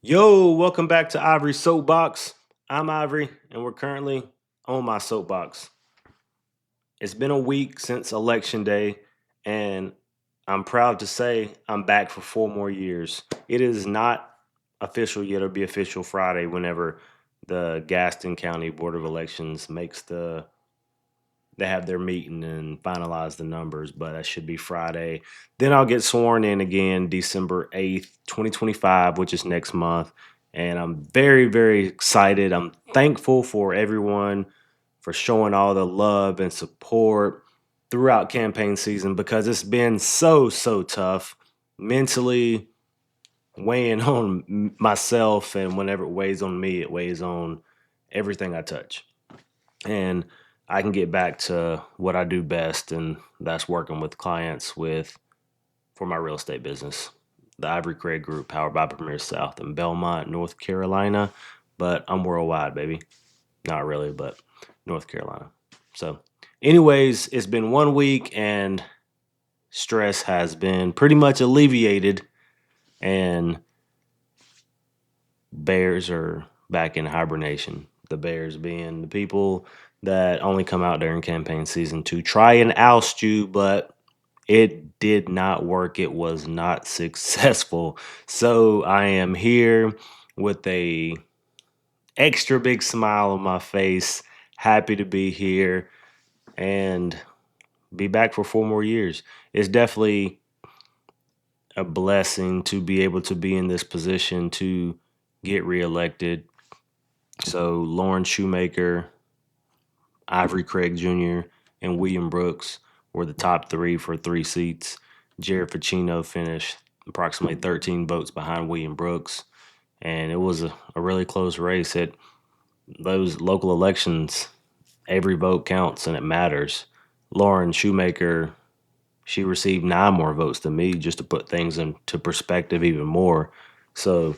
Yo, welcome back to Ivory's Soapbox. I'm Ivory, and we're currently on my soapbox. It's been a week since Election Day, and I'm proud to say I'm back for 4 more years. It is not official yet; it'll be official Friday whenever the Gaston County Board of Elections makes they have their meeting and finalize the numbers, but that should be Friday. Then I'll get sworn in again December 8th, 2025, which is next month. And I'm very, very excited. I'm thankful for everyone for showing all the love and support throughout campaign season because it's been so tough mentally weighing on myself. And whenever it weighs on me, it weighs on everything I touch and I can get back to what I do best, and that's working with clients with for my real estate business. The Ivory Craig Group, powered by Premier South in Belmont, North Carolina. But I'm worldwide, baby. Not really, but North Carolina. So, anyways, it's been 1 week, and stress has been pretty much alleviated, and bears are back in hibernation. The bears being the people that only come out during campaign season to try and oust you, but it did not work. It was not successful. So I am here with a extra big smile on my face, happy to be here and be back for 4 more years. It's definitely a blessing to be able to be in this position to get reelected. So Lauren Shoemaker, Ivory Craig Jr., and William Brooks were the top three for 3 seats. Jared Ficino finished approximately 13 votes behind William Brooks, and it was a really close race. At those local elections, every vote counts and it matters. Lauren Shoemaker, she received 9 more votes than me, just to put things into perspective even more. So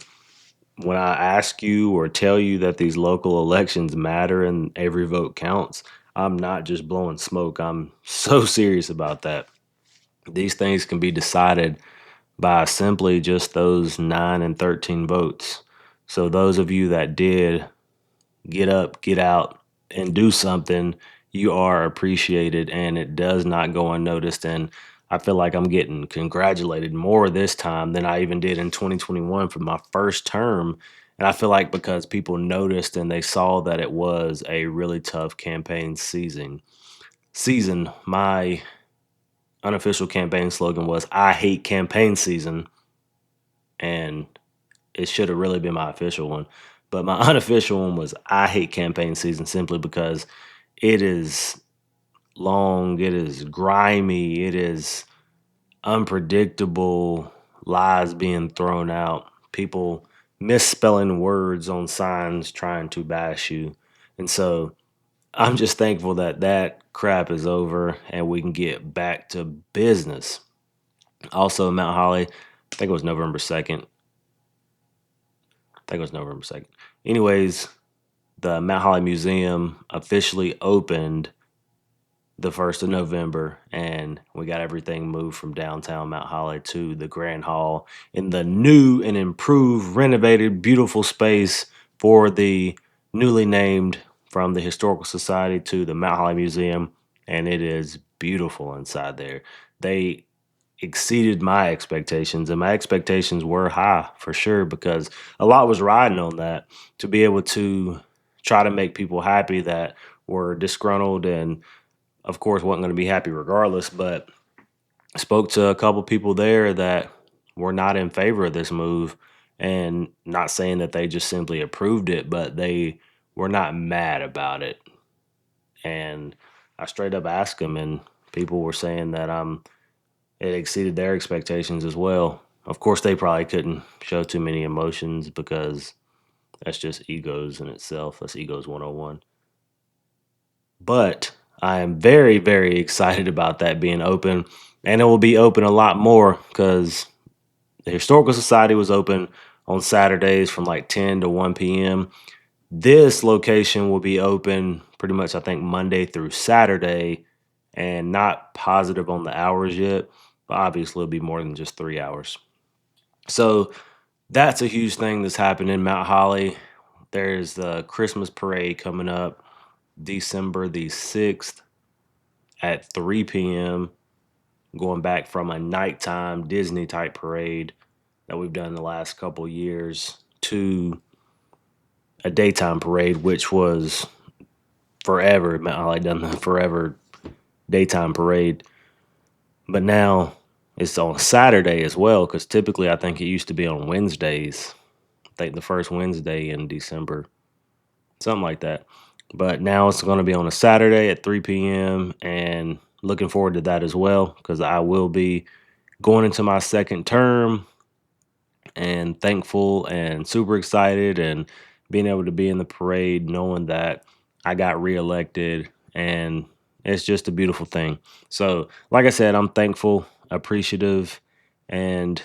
when I ask you or tell you that these local elections matter and every vote counts, I'm not just blowing smoke. I'm so serious about that. These things can be decided by simply just those 9 and 13 votes. So, those of you that did get up, get out, and do something, you are appreciated and it does not go unnoticed. And I feel like I'm getting congratulated more this time than I even did in 2021 for my first term. And I feel like because people noticed and they saw that it was a really tough campaign season, my unofficial campaign slogan was I hate campaign season, and it should have really been my official one. But my unofficial one was I hate campaign season simply because it is long, it is grimy, it is unpredictable, lies being thrown out, people misspelling words on signs trying to bash you. And so I'm just thankful that that crap is over and we can get back to business. Also, Mount Holly, I think it was November 2nd. I think it was November 2nd. Anyways, the Mount Holly Museum officially opened the 1st of November, and we got everything moved from downtown Mount Holly to the Grand Hall in the new and improved, renovated, beautiful space for the newly named from the Historical Society to the Mount Holly Museum. And it is beautiful inside there. They exceeded my expectations, and my expectations were high for sure because a lot was riding on that to be able to try to make people happy that were disgruntled and of course wasn't going to be happy regardless. But I spoke to a couple people there that were not in favor of this move, and not saying that they just simply approved it, but they were not mad about it. And I straight up asked them, and people were saying that it exceeded their expectations as well. Of course, they probably couldn't show too many emotions because that's just egos in itself. That's egos 101. But I am very, very excited about that being open. And it will be open a lot more because the Historical Society was open on Saturdays from like 10 to 1 p.m. This location will be open pretty much, I think, Monday through Saturday, and not positive on the hours yet. But obviously, it'll be more than just 3 hours. So That's a huge thing that's happened in Mount Holly. There's the Christmas parade coming up December the 6th at 3 p.m., going back from a nighttime Disney type parade that we've done the last couple years to a daytime parade, which was forever. Mount Holly done the forever daytime parade. But now it's on Saturday as well, because typically I think it used to be on Wednesdays. I think the first Wednesday in December, something like that. But now it's going to be on a Saturday at 3 p.m. and looking forward to that as well, because I will be going into my second term and thankful and super excited and being able to be in the parade knowing that I got reelected, and it's just a beautiful thing. So, like I said, I'm thankful, appreciative, and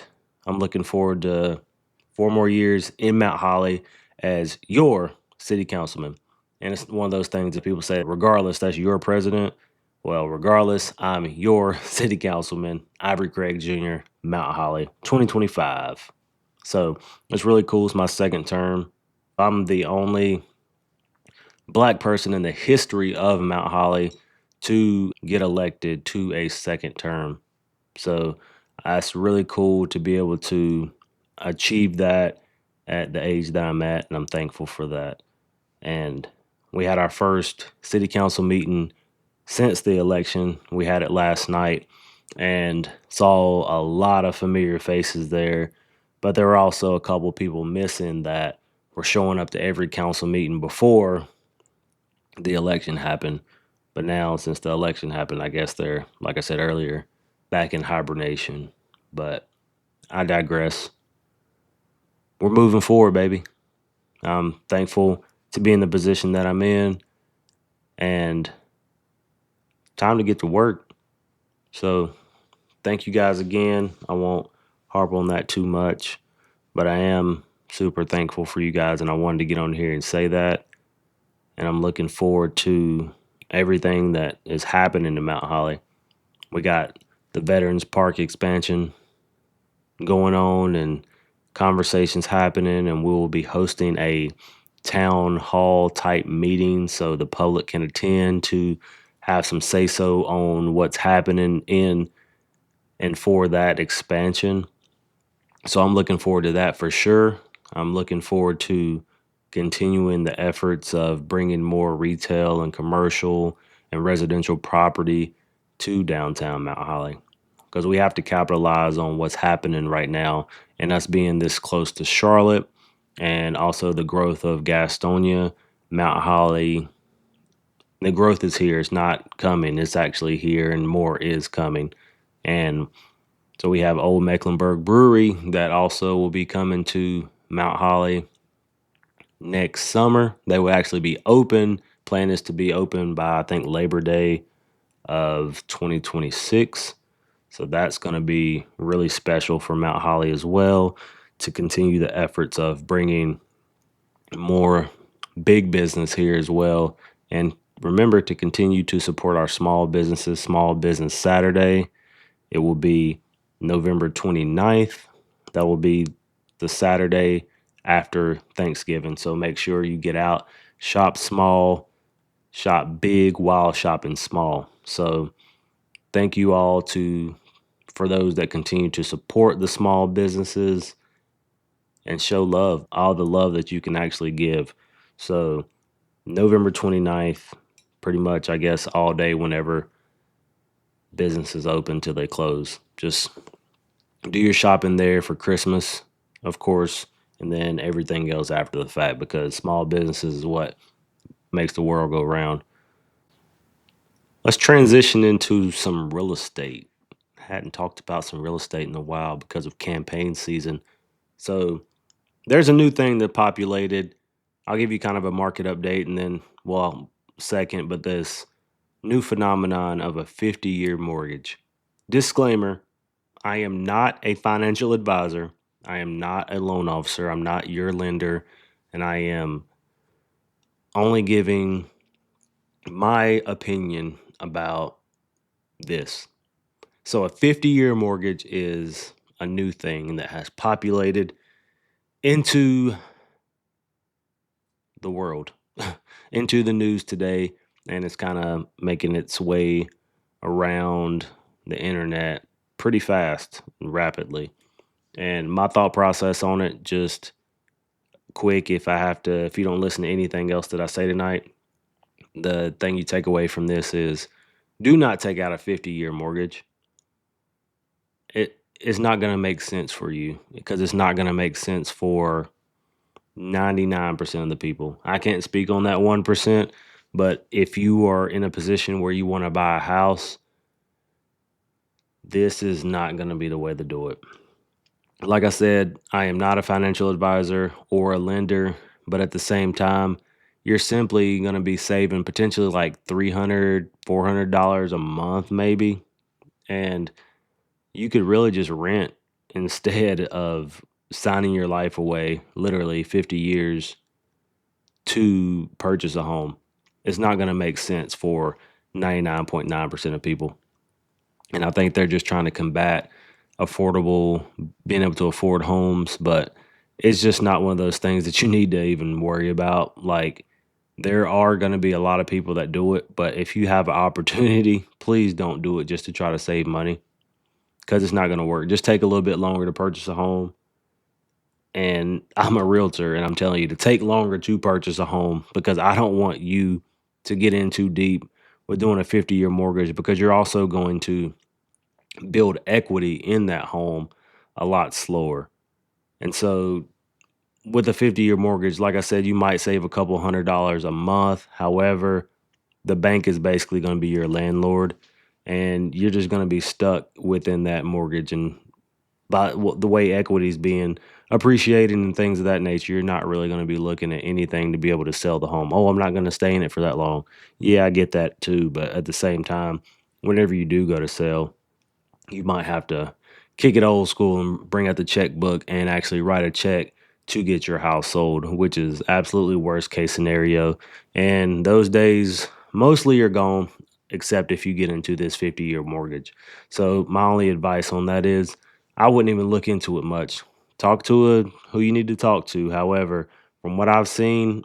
I'm looking forward to 4 more years in Mount Holly as your city councilman. And it's one of those things that people say, regardless, that's your president. Well, regardless, I'm your city councilman, Ivory Craig Jr., Mount Holly, 2025. So it's really cool. It's my second term. I'm the only black person in the history of Mount Holly to get elected to a second term. So it's really cool to be able to achieve that at the age that I'm at, and I'm thankful for that. And we had our first city council meeting since the election. We had it last night and saw a lot of familiar faces there, but there were also a couple people missing that were showing up to every council meeting before the election happened. But now, since the election happened, I guess they're, like I said earlier, back in hibernation. But I digress. We're moving forward, baby. I'm thankful to be in the position that I'm in, and time to get to work. So thank you guys again. I won't harp on that too much, but I am super thankful for you guys, and I wanted to get on here and say that. And I'm looking forward to everything that is happening to Mount Holly. We got the Veterans Park expansion going on and conversations happening, and we will be hosting a town hall type meeting so the public can attend to have some say so on what's happening in and for that expansion. So I'm looking forward to that for sure. I'm looking forward to continuing the efforts of bringing more retail and commercial and residential property to downtown Mount Holly, because we have to capitalize on what's happening right now, and us being this close to Charlotte and also the growth of Gastonia, Mount Holly. The growth is here. It's not coming. It's actually here, and more is coming. And so we have Old Mecklenburg Brewery that also will be coming to Mount Holly next summer. They will actually be open. Plan is to be open by, I think, Labor Day of 2026. So that's going to be really special for Mount Holly as well, to continue the efforts of bringing more big business here as well. And remember to continue to support our small businesses. Small Business Saturday. It will be November 29th. That will be the Saturday after Thanksgiving. So make sure you get out, shop small, shop big while shopping small. So thank you all to for those that continue to support the small businesses and show love, all the love that you can actually give. So November 29th, pretty much, I guess, all day whenever businesses open till they close. Just do your shopping there for Christmas, of course, and then everything else after the fact, because small businesses is what makes the world go round. Let's transition into some real estate. Hadn't talked about some real estate in a while because of campaign season. So there's a new thing that populated. I'll give you kind of a market update and then, well, second, but this new phenomenon of a 50-year mortgage. Disclaimer: I am not a financial advisor. I am not a loan officer. I'm not your lender. And I am only giving my opinion about this. So, a 50-year mortgage is a new thing that has populated. into the world, into the news today, and it's kind of making its way around the internet pretty fast and rapidly. And my thought process on it, just quick, if you don't listen to anything else that I say tonight, the thing you take away from this is do not take out a 50-year mortgage. It is not going to make sense for you because it's not going to make sense for 99% of the people. I can't speak on that 1%, but if you are in a position where you want to buy a house, this is not going to be the way to do it. Like I said, I am not a financial advisor or a lender, but at the same time, you're simply going to be saving potentially like $300, $400 a month, maybe. And you could really just rent instead of signing your life away, literally 50 years to purchase a home. It's not going to make sense for 99.9% of people. And I think they're just trying to combat affordable, being able to afford homes, but it's just not one of those things that you need to even worry about. Like, there are going to be a lot of people that do it, but if you have an opportunity, please don't do it just to try to save money because it's not going to work. Just take a little bit longer to purchase a home. And I'm a realtor and I'm telling you to take longer to purchase a home because I don't want you to get in too deep with doing a 50-year mortgage because you're also going to build equity in that home a lot slower. And so with a 50-year mortgage, like I said, you might save a couple $100 a month. However, the bank is basically going to be your landlord and you're just going to be stuck within that mortgage. And by the way equity is being appreciated and things of that nature, you're not really going to be looking at anything to be able to sell the home. Oh, I'm not going to stay in it for that long. Yeah, I get that too. But at the same time, whenever you do go to sell, you might have to kick it old school and bring out the checkbook and actually write a check to get your house sold, which is absolutely worst case scenario. And those days mostly are gone, except if you get into this 50-year mortgage. So my only advice on that is I wouldn't even look into it much. Talk to who you need to talk to. However, from what I've seen,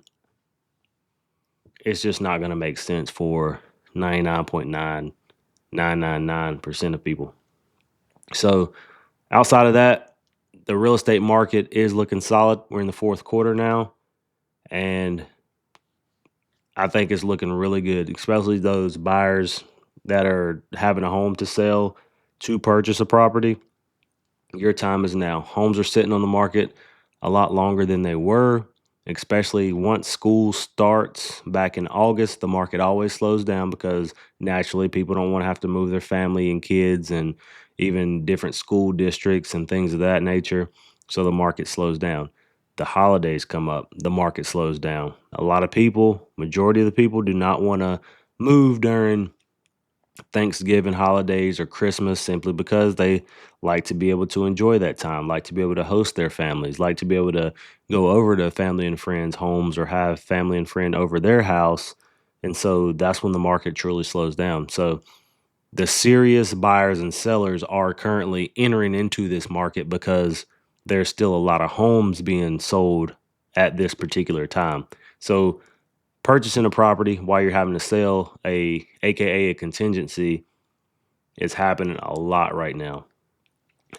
it's just not going to make sense for 99.9999% of people. So outside of that, the real estate market is looking solid. We're in the fourth quarter now, and I think it's looking really good, especially those buyers that are having a home to sell to purchase a property. Your time is now. Homes are sitting on the market a lot longer than they were, especially once school starts back in August. The market always slows down because naturally people don't want to have to move their family and kids and even different school districts and things of that nature. So the market slows down. The holidays come up, the market slows down. A lot of people, majority of the people, do not want to move during Thanksgiving holidays or Christmas simply because they like to be able to enjoy that time, like to be able to host their families, like to be able to go over to family and friends' homes or have family and friend over their house. And so that's when the market truly slows down. So the serious buyers and sellers are currently entering into this market because there's still a lot of homes being sold at this particular time. So purchasing a property while you're having to sell a aka a contingency is happening a lot right now.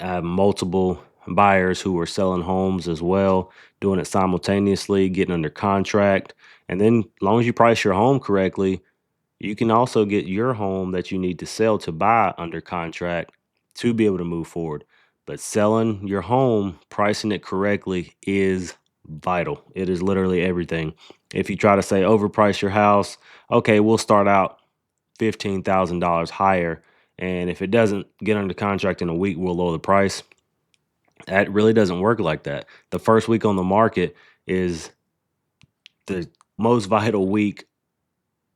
I have multiple buyers who are selling homes as well, doing it simultaneously, getting under contract. And then, as long as you price your home correctly, you can also get your home that you need to sell to buy under contract to be able to move forward. But selling your home, pricing it correctly is vital. It is literally everything. If you try to say overprice your house, okay, we'll start out $15,000 higher. And if it doesn't get under contract in a week, we'll lower the price. That really doesn't work like that. The first week on the market is the most vital week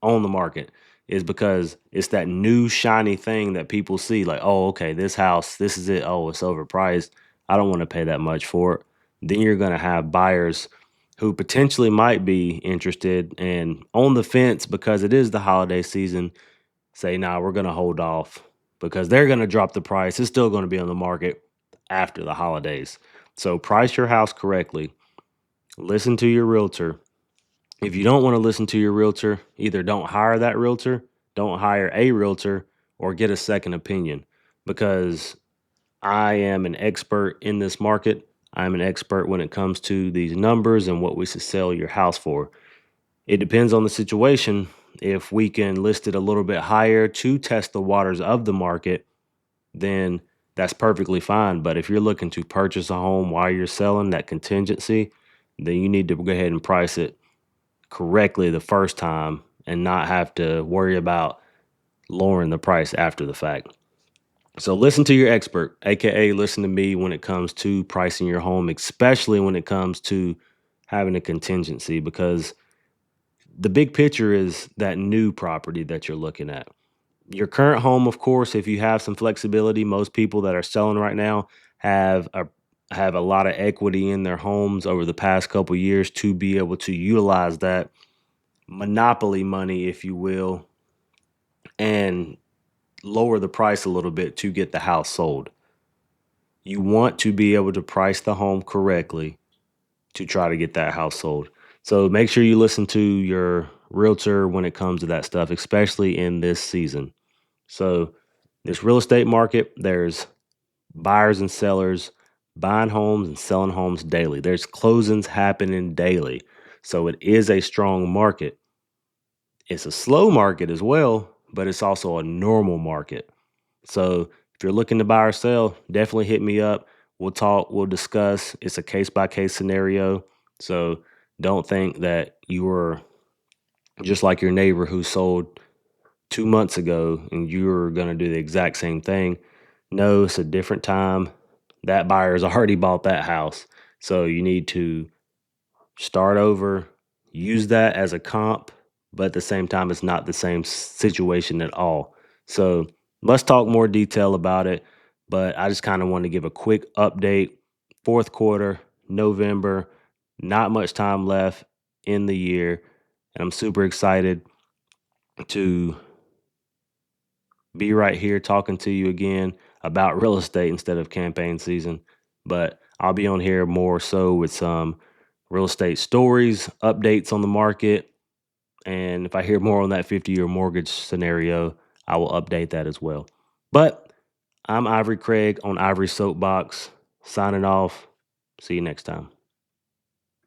on the market is because it's that new shiny thing that people see like, oh, okay, this house, this is it. Oh, it's overpriced. I don't want to pay that much for it. Then you're going to have buyers who potentially might be interested and on the fence because it is the holiday season say, nah, we're going to hold off because they're going to drop the price. It's still going to be on the market after the holidays. So price your house correctly. Listen to your realtor. If you don't want to listen to your realtor, either don't hire that realtor, don't hire a realtor, or get a second opinion because I am an expert in this market. I'm an expert when it comes to these numbers and what we should sell your house for. It depends on the situation. If we can list it a little bit higher to test the waters of the market, then that's perfectly fine. But if you're looking to purchase a home while you're selling that contingency, then you need to go ahead and price it correctly the first time and not have to worry about lowering the price after the fact. So listen to your expert, aka listen to me when it comes to pricing your home, especially when it comes to having a contingency, because the big picture is that new property that you're looking at. Your current home, of course, if you have some flexibility, most people that are selling right now have a lot of equity in their homes over the past couple years to be able to utilize that monopoly money, if you will, and lower the price a little bit to get the house sold. You want to be able to price the home correctly to try to get that house sold. So make sure you listen to your realtor when it comes to that stuff, especially in this season. So, this real estate market, there's buyers and sellers buying homes and selling homes daily. There's closings happening daily. So, it is a strong market. It's a slow market as well, but it's also a normal market. So if you're looking to buy or sell, definitely hit me up. We'll talk, we'll discuss. It's a case by case scenario. So don't think that you were just like your neighbor who sold 2 months ago and you're going to do the exact same thing. No, it's a different time. That buyer's already bought that house. So you need to start over, use that as a comp, but at the same time, it's not the same situation at all. So let's talk more detail about it. But I just kind of want to give a quick update. Fourth quarter, November, not much time left in the year. And I'm super excited to be right here talking to you again about real estate instead of campaign season. But I'll be on here more so with some real estate stories, updates on the market. And if I hear more on that 50-year mortgage scenario, I will update that as well. But I'm Ivory Craig on Ivory Soapbox, signing off. See you next time.